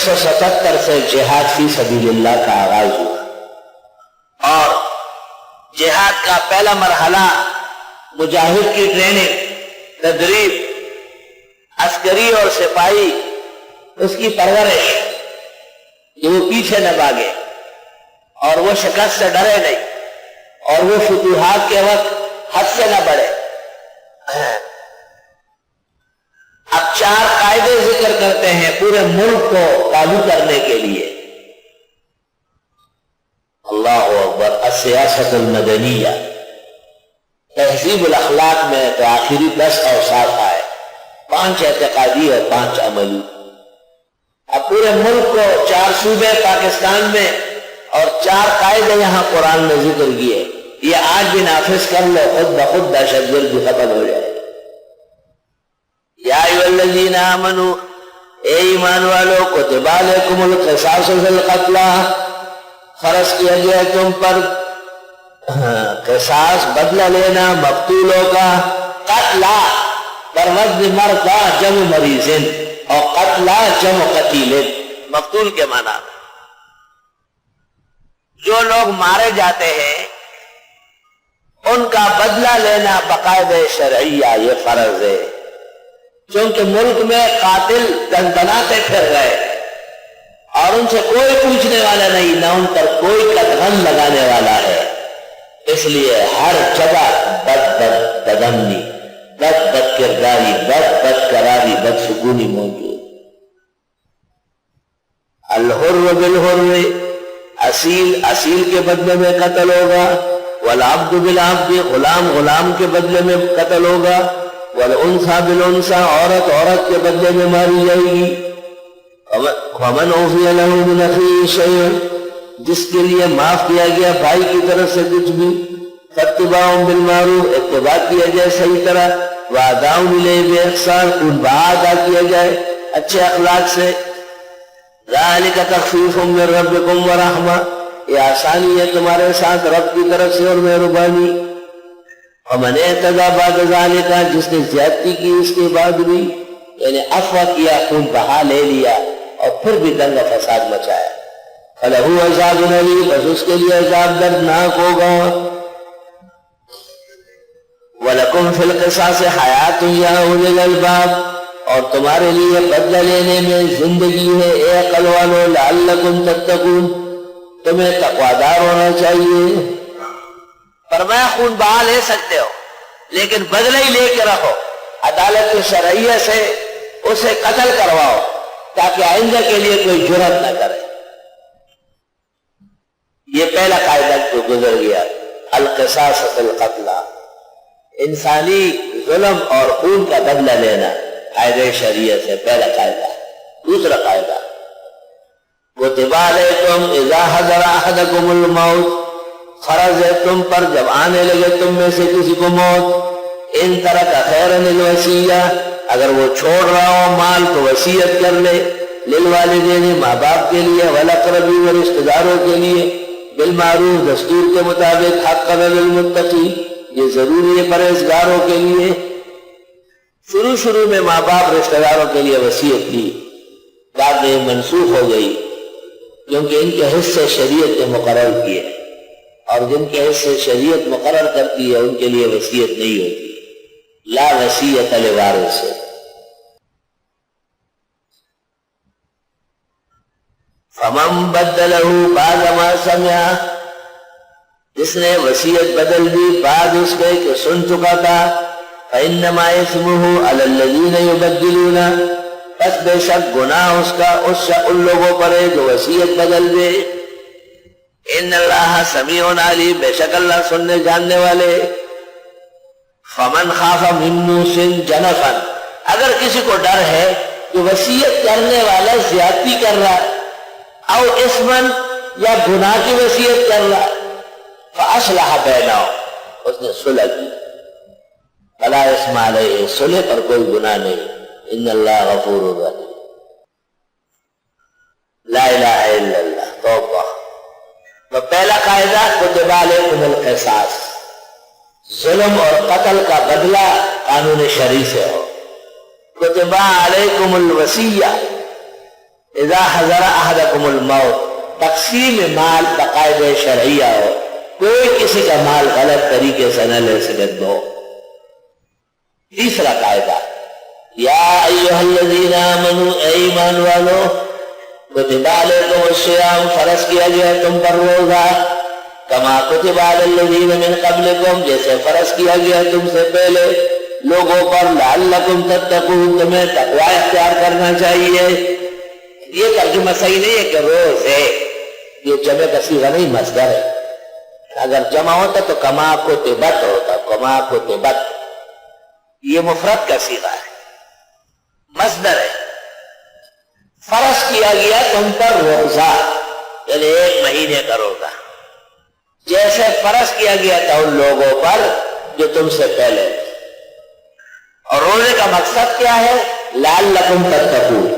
1977 سے جہاد فی سبیل اللہ کا آغاز ہوا اور جہاد کا پہلا مرحلہ مجاہد کی ٹریننگ، تدریب، عسکری اور سپاہی، اس کی پرورش کہ وہ پیچھے نہ بھاگے اور وہ شکست سے ڈرے نہیں اور وہ فتوحات کے وقت حد سے نہ بڑھے۔ اب 4 قاعدے ذکر کرتے ہیں پورے ملک کو قابو کرنے کے لیے۔ اللہ اکبر۔ السیاست المدنیہ، تہذیب الاخلاق میں تو آخری 10 اوصاف آئے، 5 اعتقادی اور 5 عملی۔ اب پورے ملک کو 4 صوبے پاکستان میں اور 4 قاعدے یہاں قرآن نے ذکر کیے، یہ آج بھی نافذ کر لو، خود بخود دہشت گردی ختم ہو جائے۔ یا ایھا الذین آمنوا، اے ایمان والو، کتب علیکم القصاص فی القتلی، فرض کیا گیا تم پر قصاص، بدلہ لینا مقتولوں کا، قتلا پر وزن مرضى جمع مریض اور قتلا جمع قتیل، مقتول کے معنی جو لوگ مارے جاتے ہیں ان کا بدلہ لینا باقاعدہ شرعیہ، یہ فرض ہے، چونکہ ملک میں قاتل دندناتے پھر رہے اور ان سے کوئی پوچھنے والا نہیں، نہ ان پر کوئی قدغن لگانے والا ہے، اس لیے ہر جگہ بدامنی، بد کرداری، بد قراری، بد سکونی موجود۔ الحر بالحر، اصیل کے بدلے میں قتل ہوگا، والعبد بالعبد، غلام کے بدلے میں قتل ہوگا، والانثى بالانثى، عورت کے بدلے میں ماری جائے گی۔ ومن عفی له من اخیہ شیء، جس کے لیے معاف کیا گیا بھائی کی طرف سے کچھ بھی، فاتباع بالمعروف، اتباع کیا جائے صحیح طرح، واداء الیہ باحسان، ان ادا کیا جائے اچھے اخلاق سے۔ ذالک تخفیف من ربکم ورحمہ، یہ آسانی ہے تمہارے ساتھ رب کی طرف سے اور مہربانی۔ ومن اعتدی بعد ذالک، جس نے زیادتی کی اس کے بعد بھی، یعنی عفو کیا، خون بہا لے لیا اور پھر بھی دنگا فساد مچایا، فلہ عذاب الیم، بس اس کے لیے عذاب دردناک ہوگا۔ وَلَكُمْ فِي الْقِصَاصِ حَيَاةٌ يَا أُولِي الْأَلْبَابِ، اور تمہارے لیے بدلہ لینے میں زندگی ہے اے عقل والو، لعلکم تتقون، تمہیں تقوادار ہونا چاہیے۔ فرمایا خون بہا لے سکتے ہو لیکن بدلہ ہی لے کے رہو، عدالت شرعیہ سے اسے قتل کرواؤ تاکہ آئندہ کے لیے کوئی جرات نہ کرے۔ یہ پہلا قاعدہ جو گزر گیا، القصاص فی القتلی، انسانی ظلم اور خون کا بدلہ لینا قاعدہ شریعت سے پہلا قاعدہ۔ دوسرا قاعدہ، کتب علیکم اذا حضر احدکم الموت، فرض ہے تم پر جب آنے لگے تم میں سے کسی کو موت، ان ترک خیرا الوصیہ، اگر وہ چھوڑ رہا ہو مال تو وصیت کر لے، للوالدین، ماں باپ کے لیے، والاقربین، اور رشتہ داروں کے لیے، بالمعروف، دستور کے مطابق، حقا للمتقی، یہ ضروری ہے پرہیزگاروں کے لیے۔ شروع میں ماں باپ رشتہ داروں کے لیے وصیت تھی، بعد میں منسوخ ہو گئی کیونکہ ان کے حصے شریعت نے مقرر کیے، اور جن کے حصے شریعت مقرر کرتی ہے ان کے لیے وصیت نہیں ہوتی، لا وصیت لوارث۔ فمن بدلہ بعد ما سمع، جس نے وصیت بدل دی بعد اس کے کہ سن چکا تھا، فإنما اسمہ علی الذین یبدلون، پس بے شک گناہ اس کا ان لوگوں پر ہے جو وصیت بدل دے۔ ان اللہ سمیع علیم، بے شک اللہ سننے جاننے والے۔ فمن خاف من موص جنفا، اگر کسی کو ڈر ہے کہ وصیت کرنے والا زیادتی کر رہا ہے، او اسمن، یا گناہ کی وصیت کر رہا ہے، فاصلح بینہم، اس نے صلح کی، فلا اسم علیہ، صلح پر کوئی گناہ نہیں، ان اللہ غفور رحیم۔ لا الہ الا اللہ، توبہ۔ تو پہلا قاعدہ، کتب علیکم القصاص، ظلم اور قتل کا بدلہ قانون شرعی سے ہو۔ کتب علیکم الوصیہ، اذا حضر احدکم الموت، تقسیم مال باقاعدہ شرعیہ ہو، کوئی کسی کا مال غلط طریقے سے نہ لے سکے دو۔ تیسرا قاعدہ، یا ایہا الذین آمنوا، اے ایمان والو، کتب علیکم الصیام، فرض کیا گیا تم پر روزہ، کما کتب علی الذین من قبلکم، جیسے فرض کیا گیا تم سے پہلے لوگوں پر، لعلکم تتقون، تمہیں تقوی اختیار کرنا چاہیے۔ یہ ترجمہ صحیح نہیں ہے کہ روز ہے، یہ جمع کا صیغہ نہیں، مصدر ہے۔ اگر جمع ہوتا تو کما کتبت ہوتا، کما کتبت، یہ مفرد کا صیغہ ہے، مصدر ہے۔ فرض کیا گیا تم پر روزہ، یعنی 1 مہینے کا روزہ، جیسے فرض کیا گیا تھا ان لوگوں پر جو تم سے پہلے۔ اور روزے کا مقصد کیا ہے؟ لعلکم تتقون،